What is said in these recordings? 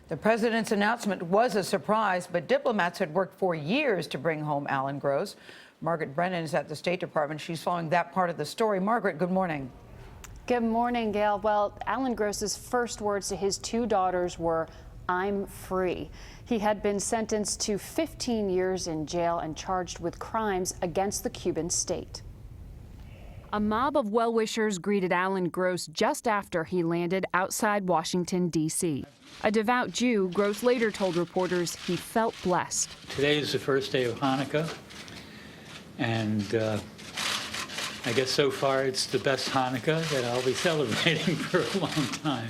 The president's announcement was a surprise, but diplomats had worked for years to bring home Alan Gross. Margaret Brennan is at the State Department. She's following that part of the story. Margaret, good morning. Good morning, Gail. Well, Alan Gross's first words to his two daughters were, "I'm free." He had been sentenced to 15 years in jail and charged with crimes against the Cuban state. A mob of well-wishers greeted Alan Gross just after he landed outside Washington, D.C. A devout Jew, Gross later told reporters he felt blessed. Today is the first day of Hanukkah, and I guess so far it's the best Hanukkah that I'll be celebrating for a long time.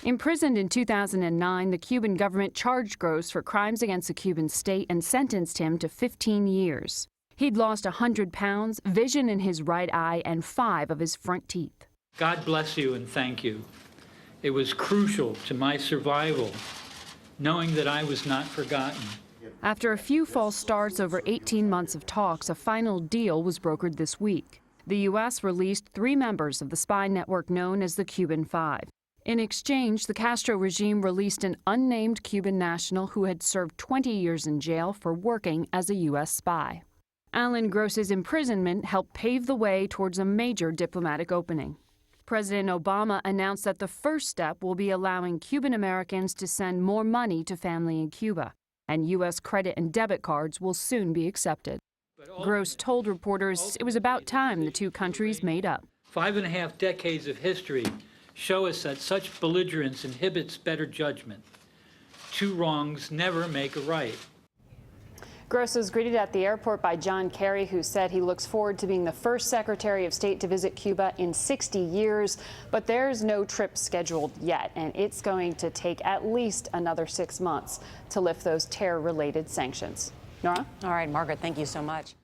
Imprisoned in 2009, the Cuban government charged Gross for crimes against the Cuban state and sentenced him to 15 years. He'd lost 100 pounds, vision in his right eye, and 5 of his front teeth. God bless you and thank you. It was crucial to my survival, knowing that I was not forgotten. After a few false starts over 18 months of talks, a final deal was brokered this week. The U.S. released 3 members of the spy network known as the Cuban Five. In exchange, the Castro regime released an unnamed Cuban national who had served 20 years in jail for working as a U.S. spy. Alan Gross's imprisonment helped pave the way towards a major diplomatic opening. President Obama announced that the first step will be allowing Cuban Americans to send more money to family in Cuba, and U.S. credit and debit cards will soon be accepted. Gross told reporters it was about time the two countries made up. 5.5 decades of history show us that such belligerence inhibits better judgment. 2 wrongs never make a right. Gross was greeted at the airport by John Kerry, who said he looks forward to being the first Secretary of State to visit Cuba in 60 years. But there's no trip scheduled yet, and it's going to take at least another 6 months to lift those terror-related sanctions. Nora? All right, Margaret, thank you so much.